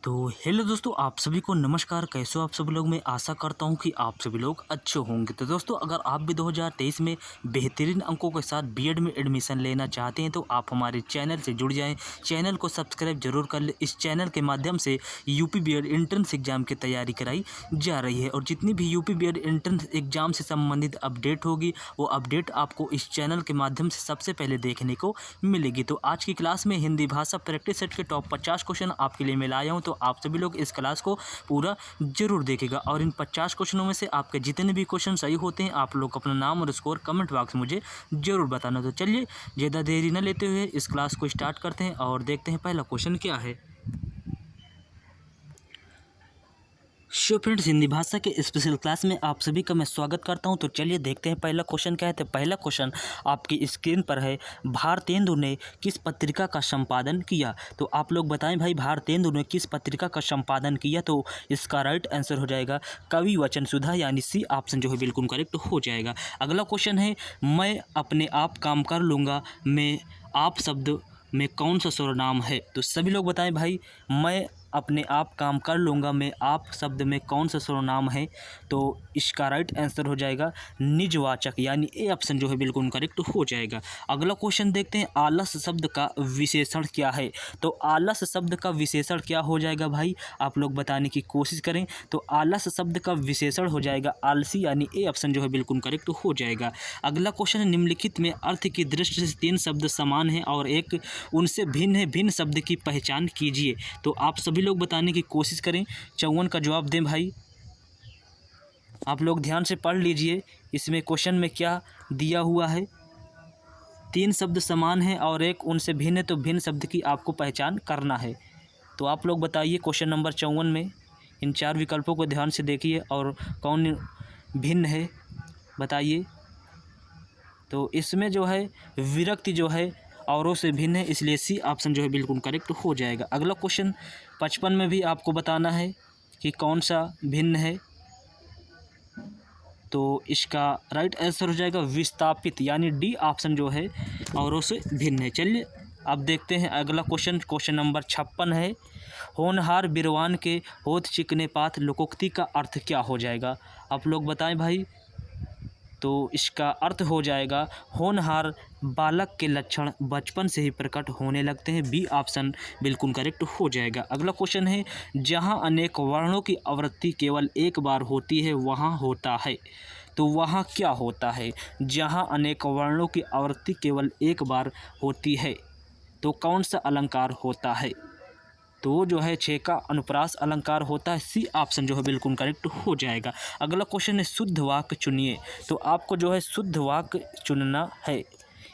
तो हेलो दोस्तों, आप सभी को नमस्कार। कैसे हो आप सभी लोग। मैं आशा करता हूं कि आप सभी लोग अच्छे होंगे। तो दोस्तों, अगर आप भी 2023 में बेहतरीन अंकों के साथ बीएड में एडमिशन लेना चाहते हैं तो आप हमारे चैनल से जुड़ जाएं। चैनल को सब्सक्राइब जरूर कर लें। इस चैनल के माध्यम से यूपी बीएड एंट्रेंस एग्जाम की तैयारी कराई जा रही है और जितनी भी यूपी बीएड एंट्रेंस एग्जाम से संबंधित अपडेट होगी वो अपडेट आपको इस चैनल के माध्यम से सबसे पहले देखने को मिलेगी। तो आज की क्लास में हिंदी भाषा प्रैक्टिस सेट के टॉप 50 क्वेश्चन आपके लिए मैं लाया हूं। तो आप सभी लोग इस क्लास को पूरा जरूर देखेगा और इन 50 क्वेश्चनों में से आपके जितने भी क्वेश्चन सही होते हैं आप लोग अपना नाम और स्कोर कमेंट बॉक्स में मुझे जरूर बताना। तो चलिए ज़्यादा देरी न लेते हुए इस क्लास को स्टार्ट करते हैं और देखते हैं पहला क्वेश्चन क्या है। शो फ्रेंड्स, हिंदी भाषा के स्पेशल क्लास में आप सभी का मैं स्वागत करता हूं। तो चलिए देखते हैं पहला क्वेश्चन क्या है। तो पहला क्वेश्चन आपकी स्क्रीन पर है। भारतेंदु ने किस पत्रिका का संपादन किया। तो आप लोग बताएं भाई, भारतेंदु ने किस पत्रिका का संपादन किया। तो इसका राइट आंसर हो जाएगा कवि वचन सुधा, यानी सी ऑप्शन जो है बिल्कुल करेक्ट हो जाएगा। अगला क्वेश्चन है, मैं अपने आप काम कर लूँगा में आप शब्द में कौन सा सर्वनाम है। तो सभी लोग बताएं भाई, मैं अपने आप काम कर लूँगा में आप शब्द में कौन सा सर्वनाम है। तो इसका राइट आंसर हो जाएगा निजवाचक, यानी ए ऑप्शन जो है बिल्कुल करेक्ट हो जाएगा। अगला क्वेश्चन देखते हैं, आलस शब्द का विशेषण क्या है। तो आलस शब्द का विशेषण क्या हो जाएगा भाई, आप लोग बताने की कोशिश करें। तो आलस शब्द का विशेषण हो जाएगा आलसी, यानी ए ऑप्शन जो है बिल्कुल करेक्ट हो जाएगा। अगला क्वेश्चन, निम्नलिखित में अर्थ की दृष्टि से 3 शब्द समान हैं और एक उनसे भिन्न है, भिन्न शब्द की पहचान कीजिए। तो आप सभी लोग बताने की कोशिश करें। 54 का जवाब दें भाई। आप लोग ध्यान से पढ़ लीजिए इसमें क्वेश्चन में क्या दिया हुआ है। 3 शब्द समान हैं और एक उनसे भिन्न है, तो भिन्न शब्द की आपको पहचान करना है। तो आप लोग बताइए क्वेश्चन नंबर 54 में इन 4 विकल्पों को ध्यान से देखिए और कौन भिन्न है बताइए। तो इसमें जो है विरक्ति जो है औरों से भिन्न है, इसलिए सी ऑप्शन जो है बिल्कुल करेक्ट हो जाएगा। अगला क्वेश्चन 55 में भी आपको बताना है कि कौन सा भिन्न है। तो इसका राइट आंसर हो जाएगा विस्थापित, यानी डी ऑप्शन जो है औरों से भिन्न है। चलिए अब देखते हैं अगला क्वेश्चन। क्वेश्चन नंबर 56 है, होनहार बिरवान के होठ चिकने पात लोकोक्ति का अर्थ क्या हो जाएगा। आप लोग बताएं भाई। तो इसका अर्थ हो जाएगा होनहार बालक के लक्षण बचपन से ही प्रकट होने लगते हैं, बी ऑप्शन बिल्कुल करेक्ट हो जाएगा। अगला क्वेश्चन है, जहां अनेक वर्णों की आवृत्ति केवल एक बार होती है वहां होता है। तो वहां क्या होता है। जहां अनेक वर्णों की आवृत्ति केवल एक बार होती है तो कौन सा अलंकार होता है। तो जो है 6 का अनुप्रास अलंकार होता है, सी ऑप्शन जो है बिल्कुल करेक्ट हो जाएगा। अगला क्वेश्चन है, शुद्ध वाक्य चुनिए। तो आपको जो है शुद्ध वाक्य चुनना है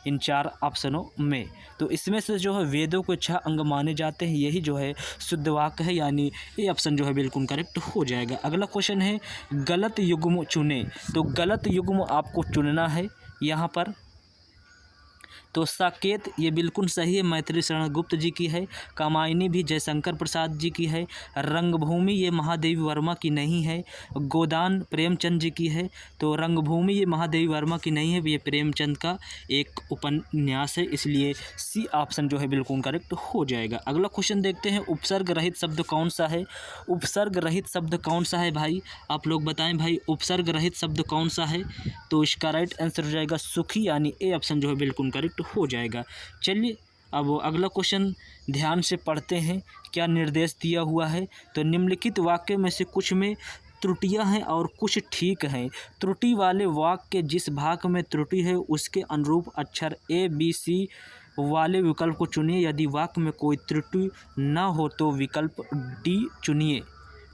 इन 4 ऑप्शनों में। तो इसमें से जो है वेदों को 6 अंग माने जाते हैं, यही जो है शुद्ध वाक्य है, यानी ये ऑप्शन जो है बिल्कुल करेक्ट हो जाएगा। अगला क्वेश्चन है, गलत युग्म चुने। तो गलत युग्म आपको चुनना है यहाँ पर। तो साकेत ये बिल्कुल सही है, मैथिली शरण गुप्त जी की है। कामायनी भी जयशंकर प्रसाद जी की है। रंगभूमि ये महादेवी वर्मा की नहीं है। गोदान प्रेमचंद जी की है। तो रंगभूमि ये महादेवी वर्मा की नहीं है, ये प्रेमचंद का एक उपन्यास है, इसलिए सी ऑप्शन जो है बिल्कुल करेक्ट हो जाएगा। अगला क्वेश्चन देखते हैं, उपसर्ग रहित शब्द कौन सा है। उपसर्ग रहित शब्द कौन सा है भाई, आप लोग बताएं भाई, उपसर्ग रहित शब्द कौन सा है। तो इसका राइट आंसर हो जाएगा सुखी, यानी ए ऑप्शन जो है बिल्कुल करेक्ट हो जाएगा। चलिए अब अगला क्वेश्चन ध्यान से पढ़ते हैं, क्या निर्देश दिया हुआ है। तो निम्नलिखित वाक्य में से कुछ में त्रुटियां हैं और कुछ ठीक हैं। त्रुटि वाले वाक्य के जिस भाग में त्रुटि है उसके अनुरूप अक्षर ए बी सी वाले विकल्प को चुनिए। यदि वाक्य में कोई त्रुटि न हो तो विकल्प डी चुनिए।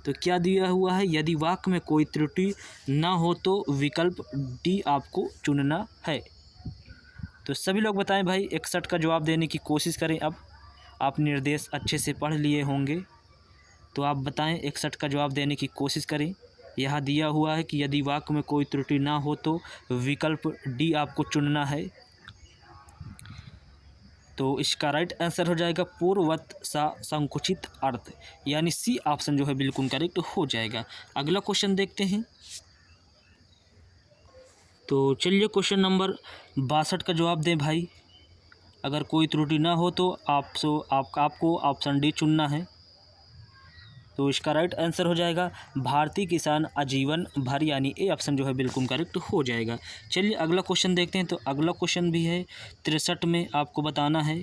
तो क्या दिया हुआ है, यदि वाक्य में कोई त्रुटि न हो तो विकल्प डी आपको चुनना है। तो सभी लोग बताएं भाई, 61 का जवाब देने की कोशिश करें। अब आप निर्देश अच्छे से पढ़ लिए होंगे तो आप बताएं, 61 का जवाब देने की कोशिश करें। यहाँ दिया हुआ है कि यदि वाक्य में कोई त्रुटि ना हो तो विकल्प डी आपको चुनना है। तो इसका राइट आंसर हो जाएगा पूर्ववत सा संकुचित अर्थ, यानी सी ऑप्शन जो है बिल्कुल करेक्ट हो जाएगा। अगला क्वेश्चन देखते हैं। तो चलिए क्वेश्चन नंबर 62 का जवाब दें भाई। अगर कोई त्रुटि ना हो तो आपको ऑप्शन डी चुनना है। तो इसका राइट आंसर हो जाएगा भारतीय किसान आजीवन भर, यानी ए ऑप्शन जो है बिल्कुल करेक्ट हो जाएगा। चलिए अगला क्वेश्चन देखते हैं। तो अगला क्वेश्चन भी है 63 में, आपको बताना है।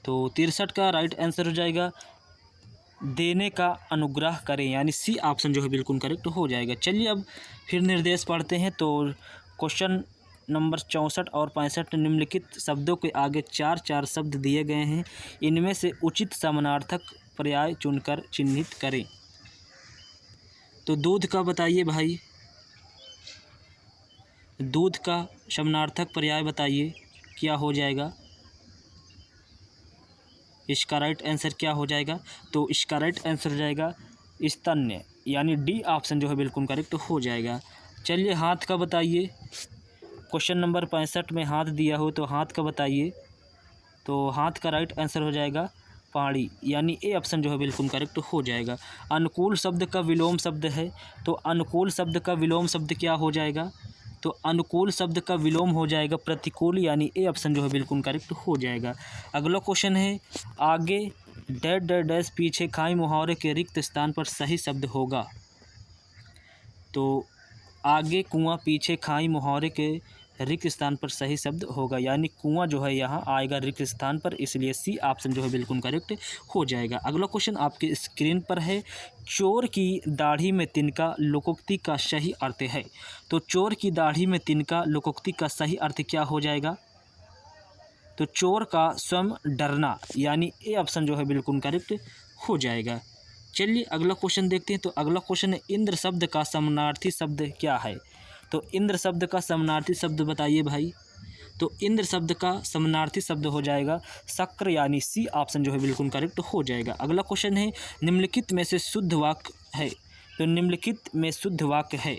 तो 63 का राइट आंसर हो जाएगा देने का अनुग्रह करें, यानी सी ऑप्शन जो है बिल्कुल करेक्ट हो जाएगा। चलिए अब फिर निर्देश पढ़ते हैं। तो क्वेश्चन नंबर 64 और 65, निम्नलिखित शब्दों के आगे 4 शब्द दिए गए हैं, इनमें से उचित समानार्थक पर्याय चुनकर चिन्हित करें। तो दूध का बताइए भाई, दूध का समानार्थक पर्याय बताइए क्या हो जाएगा। इसका राइट आंसर क्या हो जाएगा। तो इसका राइट आंसर हो जाएगा स्तन्य, यानी डी ऑप्शन जो है बिल्कुल करेक्ट हो जाएगा। चलिए हाथ का बताइए, क्वेश्चन नंबर 65 में हाथ दिया हो तो हाथ का बताइए। तो हाथ का राइट आंसर हो जाएगा पहाड़ी, यानी ए ऑप्शन जो है बिल्कुल करेक्ट हो जाएगा। अनुकूल शब्द का विलोम शब्द है, तो अनुकूल शब्द का विलोम शब्द क्या हो जाएगा। तो अनुकूल शब्द का विलोम हो जाएगा प्रतिकूल, यानी ए ऑप्शन जो है बिल्कुल करेक्ट हो जाएगा। अगला क्वेश्चन है आगे डैश डैश डैश पीछे खाई मुहावरे के रिक्त स्थान पर सही शब्द होगा। तो आगे कुआं पीछे खाई मुहावरे के रिक्त स्थान पर सही शब्द होगा, यानी कुआं जो है यहाँ आएगा रिक्त स्थान पर, इसलिए सी ऑप्शन जो है बिल्कुल करेक्ट हो जाएगा। अगला क्वेश्चन आपके स्क्रीन पर है, चोर की दाढ़ी में तिनका लोकोक्ति का सही अर्थ है। तो चोर की दाढ़ी में तिनका लोकोक्ति का सही अर्थ क्या हो जाएगा। तो चोर का स्वयं डरना, यानी ए ऑप्शन जो है बिल्कुल करेक्ट हो जाएगा। चलिए अगला क्वेश्चन देखते हैं। तो अगला क्वेश्चन है इंद्र शब्द का समानार्थी शब्द क्या है। तो इंद्र शब्द का समानार्थी शब्द बताइए भाई। तो इंद्र शब्द का समानार्थी शब्द हो जाएगा शक्र, यानी सी ऑप्शन जो है बिल्कुल करेक्ट हो जाएगा। अगला क्वेश्चन है निम्नलिखित में से शुद्ध वाक्य है। तो निम्नलिखित में शुद्ध वाक्य है,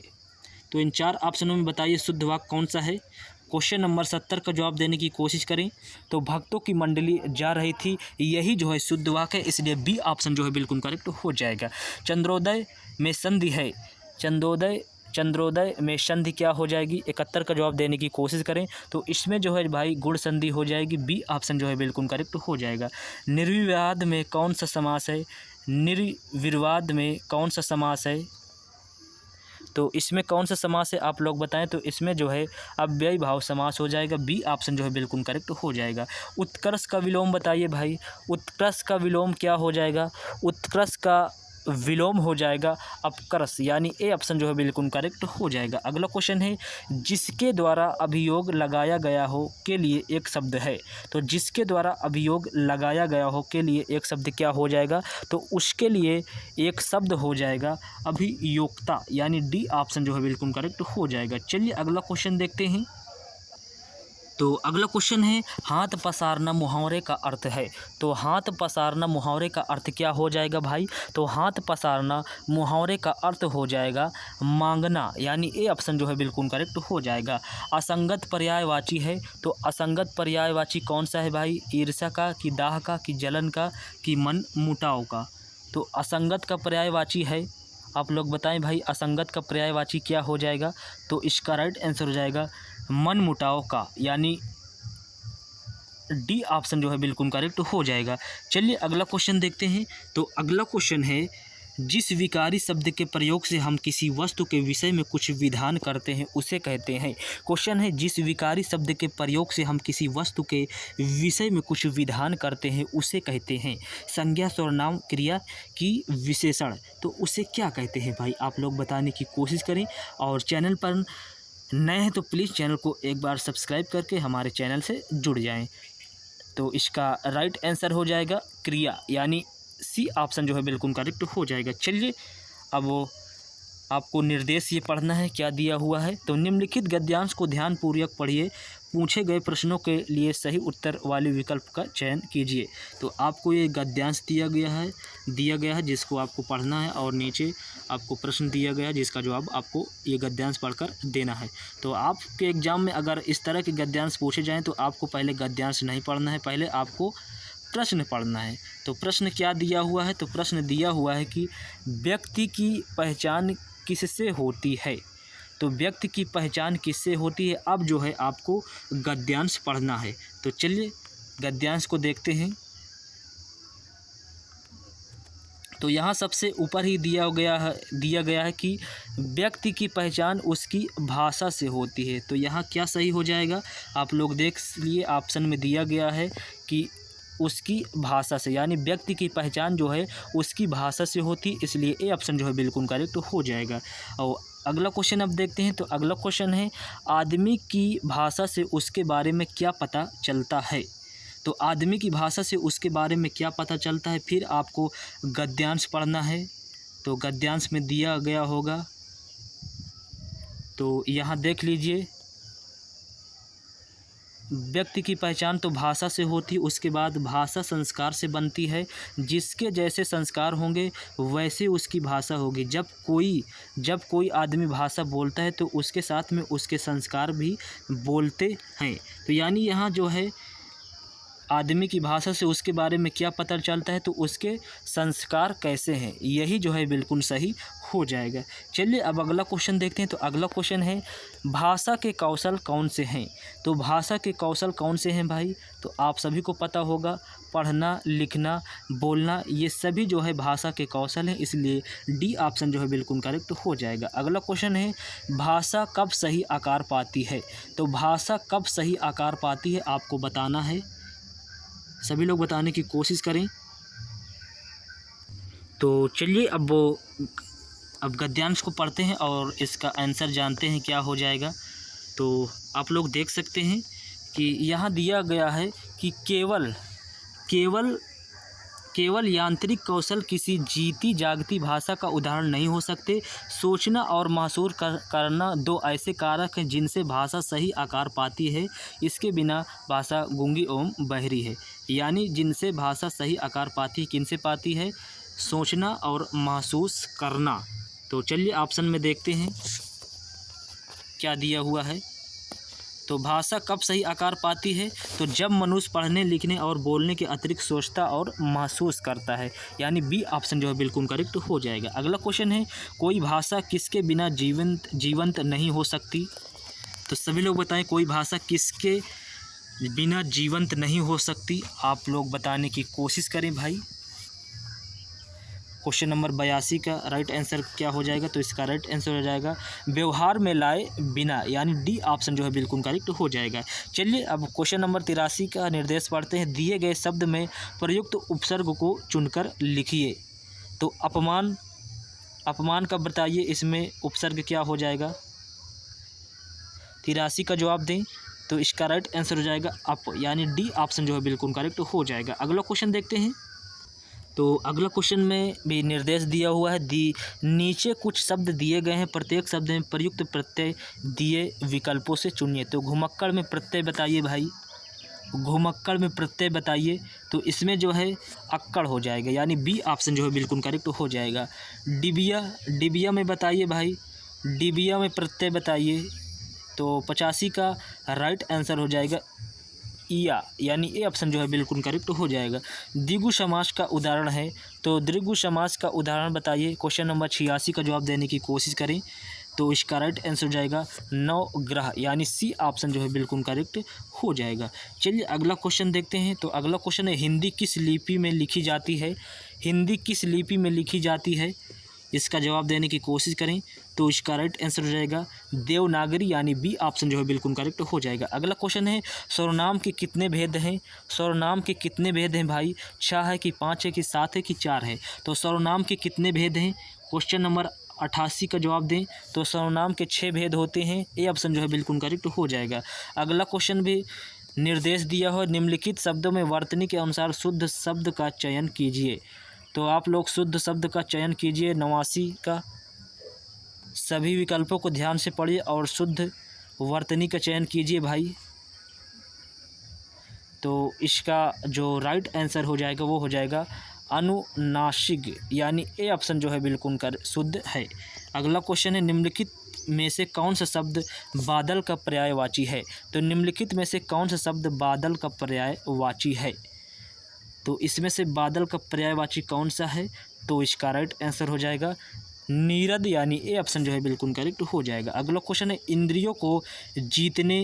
तो इन 4 ऑप्शनों में बताइए शुद्ध वाक्य कौन सा है। क्वेश्चन नंबर 70 का जवाब देने की कोशिश करें। तो भक्तों की मंडली जा रही थी, यही जो है शुद्ध वाक्य है, इसलिए बी ऑप्शन जो है बिल्कुल करेक्ट हो जाएगा। चंद्रोदय में संधि है, चंद्रोदय में संधि क्या हो जाएगी। 71 का जवाब देने की कोशिश करें। तो इसमें जो है भाई गुण संधि हो जाएगी, बी ऑप्शन जो है बिल्कुल करेक्ट हो जाएगा। निर्विवाद में कौन सा समास है। निर्विवाद में कौन सा समास है। तो इसमें कौन सा समास है आप लोग बताएं। तो इसमें जो है अव्ययी भाव समास हो जाएगा, बी ऑप्शन जो है बिल्कुल करेक्ट हो जाएगा। उत्कर्ष का विलोम बताइए भाई। उत्कर्ष का विलोम क्या हो जाएगा। उत्कर्ष का विलोम हो जाएगा अपकर्ष, यानी ए ऑप्शन जो है बिल्कुल करेक्ट हो जाएगा। अगला क्वेश्चन है जिसके द्वारा अभियोग लगाया गया हो के लिए एक शब्द है। तो जिसके द्वारा अभियोग लगाया गया हो के लिए एक शब्द क्या हो जाएगा। तो उसके लिए एक शब्द हो जाएगा अभियोक्ता, यानी डी ऑप्शन जो है बिल्कुल करेक्ट हो जाएगा। चलिए अगला क्वेश्चन देखते हैं। तो अगला क्वेश्चन है हाथ पसारना मुहावरे का अर्थ है। तो हाथ पसारना मुहावरे का अर्थ क्या हो जाएगा भाई। तो हाथ पसारना मुहावरे का अर्थ हो जाएगा मांगना, यानी ए ऑप्शन जो है बिल्कुल करेक्ट हो जाएगा। असंगत पर्यायवाची है, तो असंगत पर्यायवाची कौन सा है भाई। ईर्ष्या का, कि दाह का, कि जलन का, कि मन मुटाव का। तो असंगत का पर्यायवाची है, आप लोग बताएं भाई असंगत का पर्यायवाची क्या हो जाएगा। तो इसका राइट आंसर हो जाएगा मन मुटाव का, यानी डी ऑप्शन जो है बिल्कुल करेक्ट हो जाएगा। चलिए अगला क्वेश्चन देखते हैं। तो अगला क्वेश्चन है जिस विकारी शब्द के प्रयोग से हम किसी वस्तु के विषय में कुछ विधान करते हैं उसे कहते हैं। क्वेश्चन है जिस विकारी शब्द के प्रयोग से हम किसी वस्तु के विषय में कुछ विधान करते हैं उसे कहते हैं संज्ञा सर्वनाम क्रिया की विशेषण। तो उसे क्या कहते हैं भाई, आप लोग बताने की कोशिश करें। और चैनल पर नए हैं तो प्लीज़ चैनल को एक बार सब्सक्राइब करके हमारे चैनल से जुड़ जाएं। तो इसका राइट आंसर हो जाएगा क्रिया, यानी सी ऑप्शन जो है बिल्कुल करेक्ट हो जाएगा। चलिए अब वो आपको निर्देश ये पढ़ना है क्या दिया हुआ है। तो निम्नलिखित गद्यांश को ध्यानपूर्वक पढ़िए, पूछे गए प्रश्नों के लिए सही उत्तर वाले विकल्प का चयन कीजिए। तो आपको ये गद्यांश दिया गया है जिसको आपको पढ़ना है, और नीचे आपको प्रश्न दिया गया है जिसका जवाब आपको ये गद्यांश पढ़कर देना है। तो आपके एग्ज़ाम में अगर इस तरह के गद्यांश पूछे जाएँ तो आपको पहले गद्यांश नहीं पढ़ना है, पहले आपको प्रश्न पढ़ना है। तो प्रश्न क्या दिया हुआ है। तो प्रश्न दिया हुआ है कि व्यक्ति की पहचान किससे होती है। तो व्यक्ति की पहचान किससे होती है। अब जो है आपको गद्यांश पढ़ना है। तो चलिए गद्यांश को देखते हैं। तो यहाँ सबसे ऊपर ही दिया गया है कि व्यक्ति की पहचान उसकी भाषा से होती है। तो यहाँ क्या सही हो जाएगा, आप लोग देख लिए ऑप्शन में दिया गया है कि उसकी भाषा से, यानी व्यक्ति की पहचान जो है उसकी भाषा से होती, इसलिए ए ऑप्शन जो है बिल्कुल करेक्ट हो जाएगा। और अगला क्वेश्चन अब देखते हैं। तो अगला क्वेश्चन है, आदमी की भाषा से उसके बारे में क्या पता चलता है। तो आदमी की भाषा से उसके बारे में क्या पता चलता है, फिर आपको गद्यांश पढ़ना है। तो गद्यांश में दिया गया होगा, तो यहाँ देख लीजिए, व्यक्ति की पहचान तो भाषा से होती, उसके बाद भाषा संस्कार से बनती है। जिसके जैसे संस्कार होंगे वैसे उसकी भाषा होगी। जब कोई आदमी भाषा बोलता है तो उसके साथ में उसके संस्कार भी बोलते हैं। तो यानी यहाँ जो है आदमी की भाषा से उसके बारे में क्या पता चलता है, तो उसके संस्कार कैसे हैं, यही जो है बिल्कुल सही हो जाएगा। चलिए अब अगला क्वेश्चन देखते हैं। तो अगला क्वेश्चन है, भाषा के कौशल कौन से हैं। तो भाषा के कौशल कौन से हैं भाई, तो आप सभी को पता होगा, पढ़ना, लिखना, बोलना, ये सभी जो है भाषा के कौशल हैं, इसलिए डी ऑप्शन जो है बिल्कुल करेक्ट हो जाएगा। अगला क्वेश्चन है, भाषा कब सही आकार पाती है। तो भाषा कब सही आकार पाती है आपको बताना है, सभी लोग बताने की कोशिश करें। तो चलिए अब गद्यांश को पढ़ते हैं और इसका आंसर जानते हैं क्या हो जाएगा। तो आप लोग देख सकते हैं कि यहाँ दिया गया है कि केवल यांत्रिक कौशल किसी जीती जागती भाषा का उदाहरण नहीं हो सकते। सोचना और महसूस करना दो ऐसे कारक हैं जिनसे भाषा सही आकार पाती है। इसके बिना भाषा गूंगी एवं बहरी है। यानी जिनसे भाषा सही आकार पाती है, किनसे पाती है, सोचना और महसूस करना। तो चलिए ऑप्शन में देखते हैं क्या दिया हुआ है। तो भाषा कब सही आकार पाती है, तो जब मनुष्य पढ़ने, लिखने और बोलने के अतिरिक्त सोचता और महसूस करता है, यानी बी ऑप्शन जो है बिल्कुल करेक्ट हो जाएगा। अगला क्वेश्चन है, कोई भाषा किसके बिना जीवंत नहीं हो सकती। तो सभी लोग बताएं, कोई भाषा किसके बिना जीवंत नहीं हो सकती, आप लोग बताने की कोशिश करें भाई। क्वेश्चन नंबर 82 का राइट आंसर क्या हो जाएगा, तो इसका राइट आंसर हो जाएगा व्यवहार में लाए बिना, यानी डी ऑप्शन जो है बिल्कुल करेक्ट हो जाएगा। चलिए अब क्वेश्चन नंबर 83 का निर्देश पढ़ते हैं। दिए गए शब्द में प्रयुक्त उपसर्ग को चुनकर लिखिए। तो अपमान का बताइए, इसमें उपसर्ग क्या हो जाएगा। 83 का जवाब दें, तो इसका राइट आंसर हो जाएगा अप, यानी डी ऑप्शन जो है बिल्कुल करेक्ट हो जाएगा। अगला क्वेश्चन देखते हैं। तो अगला क्वेश्चन में भी निर्देश दिया हुआ है, नीचे कुछ शब्द दिए गए हैं, प्रत्येक शब्द में प्रयुक्त प्रत्यय दिए विकल्पों से चुनिए। तो घुमक्कड़ में प्रत्यय बताइए भाई, घुमक्कड़ में प्रत्यय बताइए। तो इसमें जो है अक्कड़ हो जाएगा, यानी बी ऑप्शन जो है बिल्कुल करेक्ट हो जाएगा। डिबिया में बताइए भाई, डिबिया में प्रत्यय बताइए। तो 85 का राइट आंसर हो जाएगा इया, यानी ए ऑप्शन जो है बिल्कुल करेक्ट हो जाएगा। द्विगु समास का उदाहरण है, तो द्विगु समास का उदाहरण बताइए। क्वेश्चन नंबर 86 का जवाब देने की कोशिश करें, तो इसका राइट आंसर हो जाएगा नवग्रह, यानी सी ऑप्शन जो है बिल्कुल करेक्ट हो जाएगा। चलिए अगला क्वेश्चन देखते हैं। तो अगला क्वेश्चन है, हिंदी किस लिपि में लिखी जाती है। हिंदी किस लिपि में लिखी जाती है, इसका जवाब देने की कोशिश करें। तो इसका राइट आंसर हो जाएगा देवनागरी, यानी बी ऑप्शन जो है बिल्कुल करेक्ट हो जाएगा। अगला क्वेश्चन है, सर्वनाम के कितने भेद हैं। सर्वनाम के कितने भेद हैं भाई, 6 है कि 5 है कि 7 है कि 4 है। तो सर्वनाम के कितने भेद हैं, क्वेश्चन नंबर 88 का जवाब दें। तो सर्वनाम के 6 भेद होते हैं, ए ऑप्शन जो है बिल्कुल करेक्ट हो जाएगा। अगला क्वेश्चन भी निर्देश दिया हो, निम्नलिखित शब्दों में वर्तनी के अनुसार शुद्ध शब्द का चयन कीजिए। तो आप लोग शुद्ध शब्द का चयन कीजिए 89 का। सभी विकल्पों को ध्यान से पढ़िए और शुद्ध वर्तनी का चयन कीजिए भाई। तो इसका जो राइट आंसर हो जाएगा वो हो जाएगा अनुनासिक, यानी ए ऑप्शन जो है बिल्कुल शुद्ध है। अगला क्वेश्चन है, निम्नलिखित में से कौन सा शब्द बादल का पर्यायवाची है। तो निम्नलिखित में से कौन सा शब्द बादल का पर्यायवाची है। तो इसमें से बादल का पर्यायवाची कौन सा है, तो इसका राइट आंसर हो जाएगा नीरद, यानी ए ऑप्शन जो है बिल्कुल करेक्ट हो जाएगा। अगला क्वेश्चन है, इंद्रियों को जीतने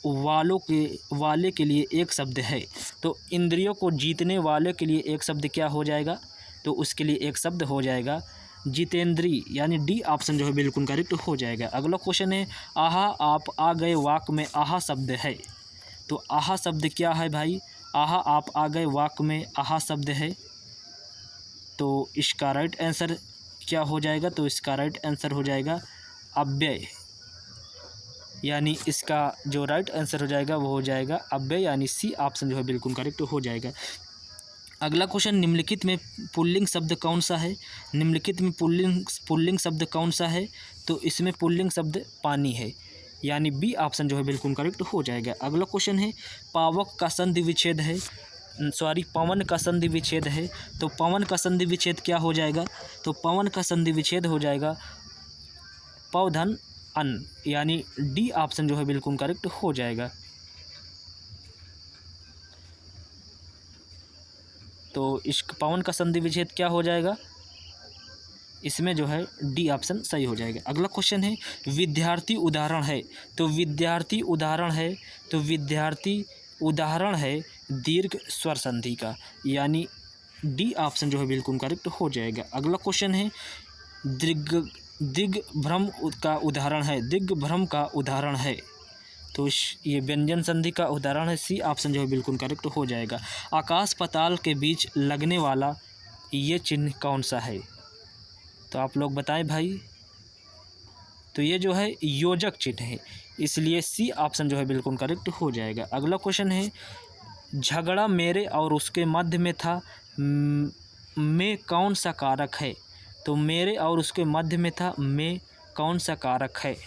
वाले के लिए एक शब्द है। तो इंद्रियों को जीतने वाले के लिए एक शब्द क्या हो जाएगा, तो उसके लिए एक शब्द हो जाएगा जितेंद्री, यानी डी ऑप्शन जो है बिल्कुल करेक्ट हो जाएगा। अगला क्वेश्चन है आहा आप आ गए वाक में आहा शब्द है। तो आहा शब्द क्या है भाई? आहा आप आ गए वाक में आहा शब्द है। तो इसका राइट आंसर क्या हो जाएगा? तो इसका राइट आंसर हो जाएगा अव्यय, यानी इसका जो राइट आंसर हो जाएगा वो हो जाएगा अव्यय, यानी सी ऑप्शन जो है बिल्कुल करेक्ट हो जाएगा। अगला क्वेश्चन निम्नलिखित में पुल्लिंग शब्द कौन सा है? निम्नलिखित में पुल्लिंग शब्द कौन सा है? तो इसमें पुल्लिंग शब्द पानी है, यानी बी ऑप्शन जो है बिल्कुल करेक्ट हो जाएगा। अगला क्वेश्चन है पावक का संधि विच्छेद है, पवन का संधि विच्छेद है। तो पवन का संधि विच्छेद क्या हो जाएगा? तो पवन का संधि विच्छेद हो जाएगा पवधन अन, यानी डी ऑप्शन जो है बिल्कुल करेक्ट हो जाएगा। तो इस पवन का संधि विच्छेद क्या हो जाएगा? इसमें जो है डी ऑप्शन सही हो जाएगा। अगला क्वेश्चन है विद्यार्थी उदाहरण है। तो विद्यार्थी उदाहरण है, तो विद्यार्थी उदाहरण है दीर्घ स्वर संधि का, यानी डी ऑप्शन जो है बिल्कुल करेक्ट हो जाएगा। अगला क्वेश्चन है दिग्भ्रम का उदाहरण है, दिग्भ्रम का उदाहरण है। तो ये व्यंजन संधि का उदाहरण है, सी ऑप्शन जो है बिल्कुल करेक्ट हो जाएगा। आकाश पाताल के बीच लगने वाला ये चिन्ह कौन सा है? तो आप लोग बताएं भाई। तो ये जो है योजक चिन्ह है, इसलिए सी ऑप्शन जो है बिल्कुल करेक्ट हो जाएगा। अगला क्वेश्चन है झगड़ा मेरे और उसके मध्य में था, में कौन सा कारक है? तो मेरे और उसके मध्य में था, में कौन सा कारक है?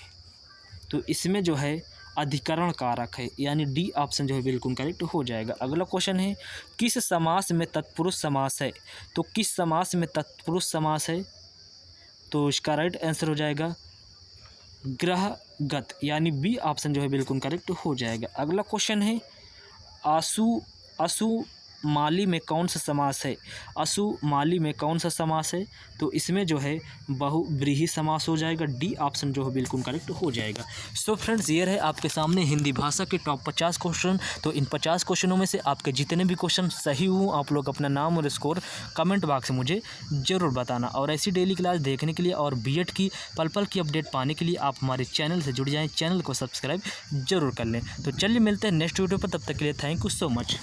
तो इसमें जो है अधिकरण कारक है, यानी डी ऑप्शन जो है बिल्कुल करेक्ट हो जाएगा। अगला क्वेश्चन है किस समास में तत्पुरुष समास है? तो किस समास में तत्पुरुष समास है? तो इसका राइट आंसर हो जाएगा ग्रहगत, यानी बी ऑप्शन जो है बिल्कुल करेक्ट हो जाएगा। अगला क्वेश्चन है असुमाली में कौन सा समास है? असुमाली में कौन सा समास है? तो इसमें जो है बहुव्रीहि समास हो जाएगा, डी ऑप्शन जो है बिल्कुल करेक्ट हो जाएगा। सो फ्रेंड्स, ये रहे आपके सामने हिंदी भाषा के टॉप 50 क्वेश्चन। तो इन 50 क्वेश्चनों में से आपके जितने भी क्वेश्चन सही हों, आप लोग अपना नाम और स्कोर कमेंट बॉक्स में मुझे ज़रूर बताना। और ऐसी डेली क्लास देखने के लिए और बीएड की पल पल की अपडेट पाने के लिए आप हमारे चैनल से जुड़ जाएँ, चैनल को सब्सक्राइब जरूर कर लें। तो चलिए मिलते हैं नेक्स्ट वीडियो पर, तब तक के लिए थैंक यू सो मच।